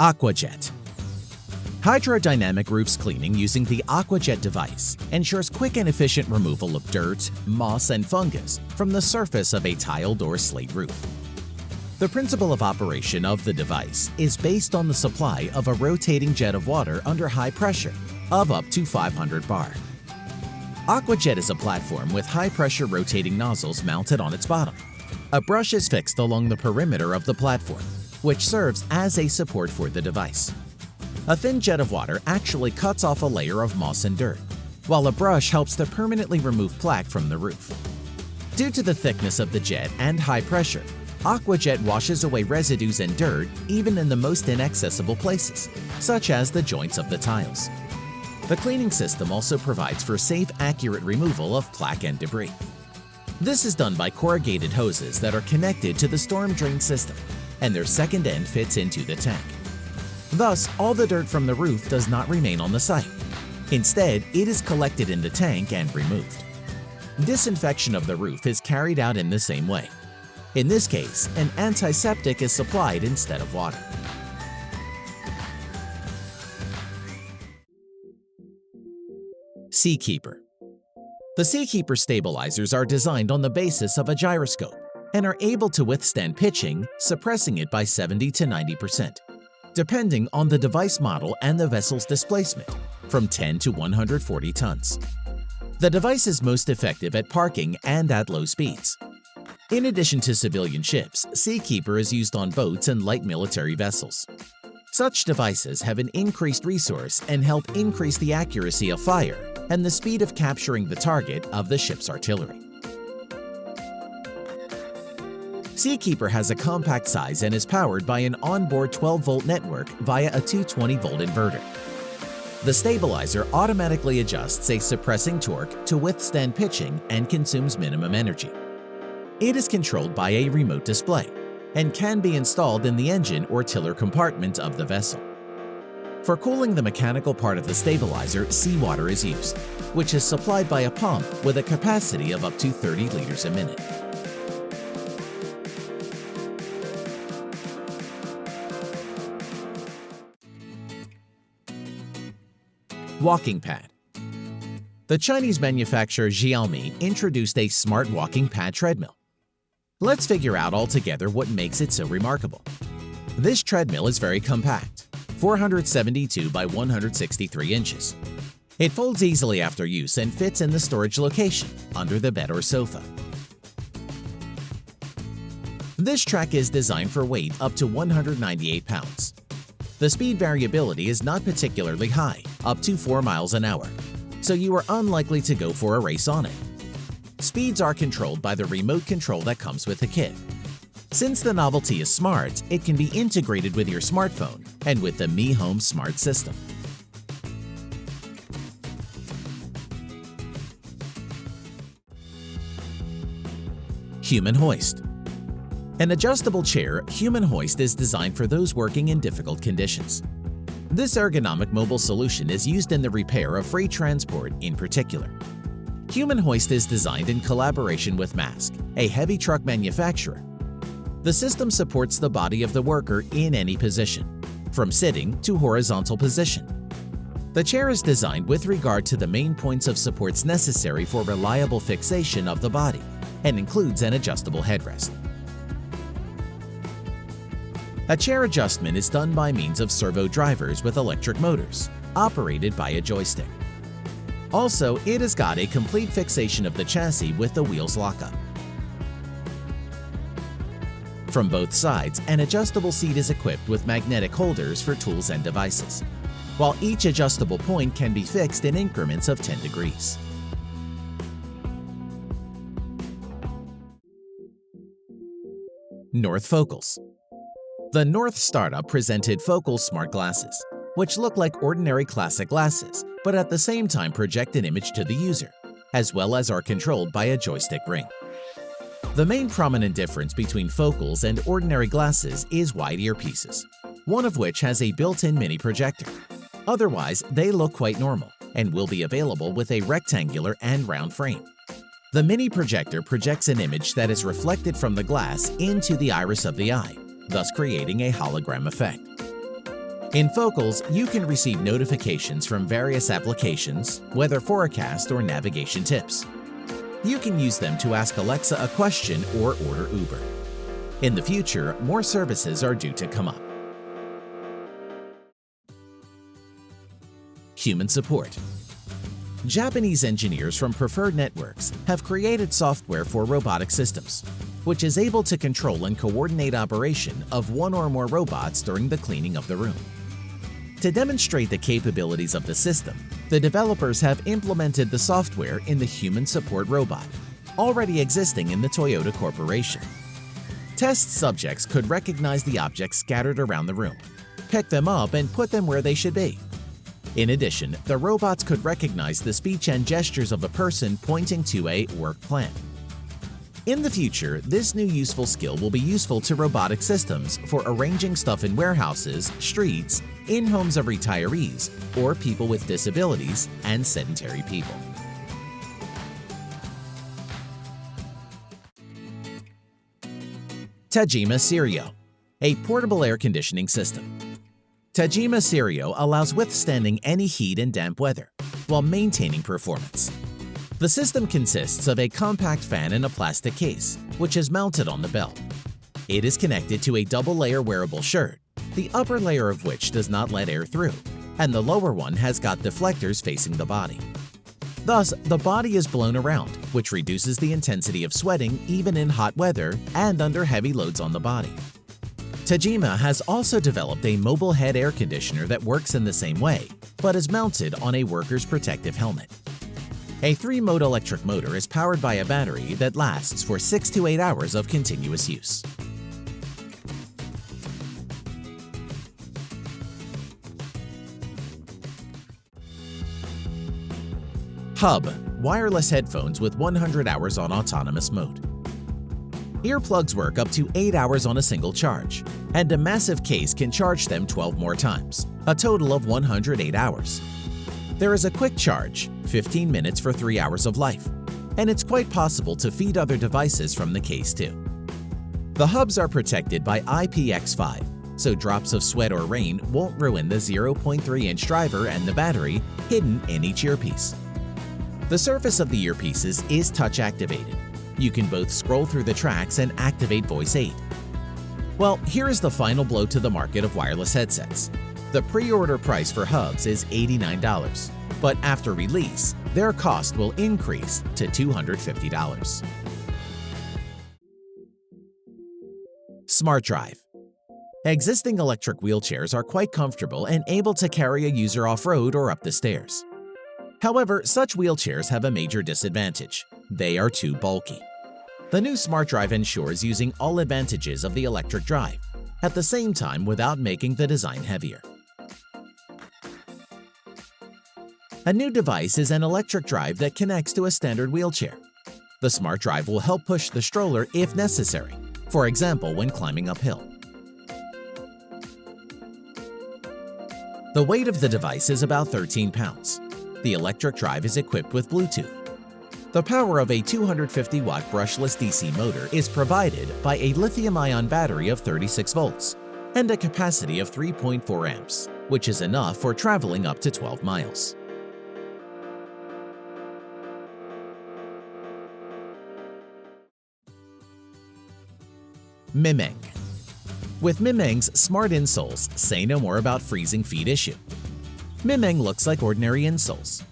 AquaJet. Hydrodynamic roofs cleaning using the AquaJet device ensures quick and efficient removal of dirt, moss, and fungus from the surface of a tiled or slate roof. The principle of operation of the device is based on the supply of a rotating jet of water under high pressure of up to 500 bar. AquaJet is a platform with high-pressure rotating nozzles mounted on its bottom. A brush is fixed along the perimeter of the platform, which serves as a support for the device. A thin jet of water actually cuts off a layer of moss and dirt, while a brush helps to permanently remove plaque from the roof. Due to the thickness of the jet and high pressure, AquaJet washes away residues and dirt even in the most inaccessible places, such as the joints of the tiles. The cleaning system also provides for safe, accurate removal of plaque and debris. This is done by corrugated hoses that are connected to the storm drain system, and their second end fits into the tank. Thus, all the dirt from the roof does not remain on the site. Instead, it is collected in the tank and removed. Disinfection of the roof is carried out in the same way. In this case, an antiseptic is supplied instead of water. Seakeeper. The Seakeeper stabilizers are designed on the basis of a gyroscope and are able to withstand pitching, suppressing it by 70 to 90%, depending on the device model and the vessel's displacement, from 10 to 140 tons. The device is most effective at parking and at low speeds. In addition to civilian ships, Seakeeper is used on boats and light military vessels. Such devices have an increased resource and help increase the accuracy of fire and the speed of capturing the target of the ship's artillery. Seakeeper has a compact size and is powered by an onboard 12-volt network via a 220-volt inverter. The stabilizer automatically adjusts a suppressing torque to withstand pitching and consumes minimum energy. It is controlled by a remote display and can be installed in the engine or tiller compartment of the vessel. For cooling the mechanical part of the stabilizer, seawater is used, which is supplied by a pump with a capacity of up to 30 liters a minute. Walking pad. The Chinese manufacturer Xiaomi introduced a smart walking pad treadmill. Let's figure out altogether what makes it so remarkable. This treadmill is very compact, 472 by 163 inches. It folds easily after use and fits in the storage location, under the bed or sofa. This track is designed for weight up to 198 pounds. The speed variability is not particularly high, up to 4 miles an hour, so you are unlikely to go for a race on it. Speeds are controlled by the remote control that comes with the kit. Since the novelty is smart, it can be integrated with your smartphone and with the Mi Home smart system. Human hoist. An adjustable chair, Human Hoist is designed for those working in difficult conditions. This ergonomic mobile solution is used in the repair of freight transport in particular. Human Hoist is designed in collaboration with Mask, a heavy truck manufacturer. The system supports the body of the worker in any position, from sitting to horizontal position. The chair is designed with regard to the main points of supports necessary for reliable fixation of the body and includes an adjustable headrest. A chair adjustment is done by means of servo drivers with electric motors, operated by a joystick. Also, it has got a complete fixation of the chassis with the wheels lockup. From both sides, an adjustable seat is equipped with magnetic holders for tools and devices, while each adjustable point can be fixed in increments of 10 degrees. North Focals. The North startup presented Focal smart glasses, which look like ordinary classic glasses, but at the same time project an image to the user, as well as are controlled by a joystick ring. The main prominent difference between Focals and ordinary glasses is wide earpieces, one of which has a built-in mini projector. Otherwise, they look quite normal and will be available with a rectangular and round frame. The mini projector projects an image that is reflected from the glass into the iris of the eye, thus creating a hologram effect. In Focals, you can receive notifications from various applications, weather forecast, or navigation tips. You can use them to ask Alexa a question or order Uber. In the future, more services are due to come up. Human support. Japanese engineers from Preferred Networks have created software for robotic systems, which is able to control and coordinate operation of one or more robots during the cleaning of the room. To demonstrate the capabilities of the system, the developers have implemented the software in the human support robot, already existing in the Toyota Corporation. Test subjects could recognize the objects scattered around the room, pick them up and put them where they should be. In addition, the robots could recognize the speech and gestures of a person pointing to a work plan. In the future, this new useful skill will be useful to robotic systems for arranging stuff in warehouses, streets, in homes of retirees, or people with disabilities and sedentary people. Tajima Serio, a portable air conditioning system. Tajima Serio allows withstanding any heat and damp weather while maintaining performance. The system consists of a compact fan in a plastic case, which is mounted on the belt. It is connected to a double-layer wearable shirt, the upper layer of which does not let air through, and the lower one has got deflectors facing the body. Thus, the body is blown around, which reduces the intensity of sweating even in hot weather and under heavy loads on the body. Tajima has also developed a mobile head air conditioner that works in the same way, but is mounted on a worker's protective helmet. A 3-mode electric motor is powered by a battery that lasts for 6 to 8 hours of continuous use. Hub – wireless headphones with 100 hours on autonomous mode. Earplugs work up to 8 hours on a single charge, and a massive case can charge them 12 more times, a total of 108 hours. There is a quick charge, 15 minutes for 3 hours of life, and it's quite possible to feed other devices from the case too. The hubs are protected by IPX5, so drops of sweat or rain won't ruin the 0.3-inch driver and the battery hidden in each earpiece. The surface of the earpieces is touch-activated. You can both scroll through the tracks and activate voice aid. Well, here is the final blow to the market of wireless headsets. The pre-order price for hubs is $89, but after release, their cost will increase to $250. Smart Drive. Existing electric wheelchairs are quite comfortable and able to carry a user off-road or up the stairs. However, such wheelchairs have a major disadvantage. They are too bulky. The new Smart Drive ensures using all advantages of the electric drive, at the same time without making the design heavier. A new device is an electric drive that connects to a standard wheelchair. The Smart Drive will help push the stroller if necessary, for example when climbing uphill. The weight of the device is about 13 pounds. The electric drive is equipped with Bluetooth. The power of a 250-watt brushless DC motor is provided by a lithium-ion battery of 36 volts and a capacity of 3.4 amps, which is enough for traveling up to 12 miles. Mimeng. With Mimeng's smart insoles, say no more about freezing feet issue. Mimeng looks like ordinary insoles.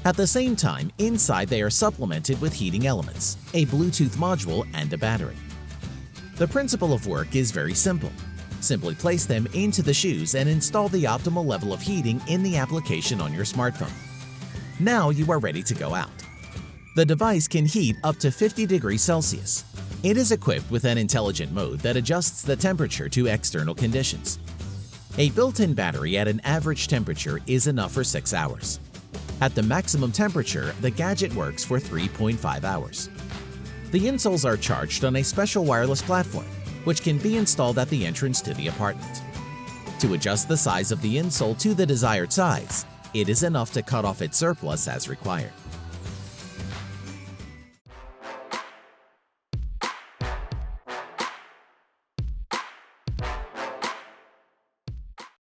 At the same time, inside they are supplemented with heating elements, a Bluetooth module, and a battery. The principle of work is very simple. Simply place them into the shoes and install the optimal level of heating in the application on your smartphone. Now you are ready to go out. The device can heat up to 50 degrees Celsius. It is equipped with an intelligent mode that adjusts the temperature to external conditions. A built-in battery at an average temperature is enough for 6 hours. At the maximum temperature, the gadget works for 3.5 hours. The insoles are charged on a special wireless platform, which can be installed at the entrance to the apartment. To adjust the size of the insole to the desired size, it is enough to cut off its surplus as required.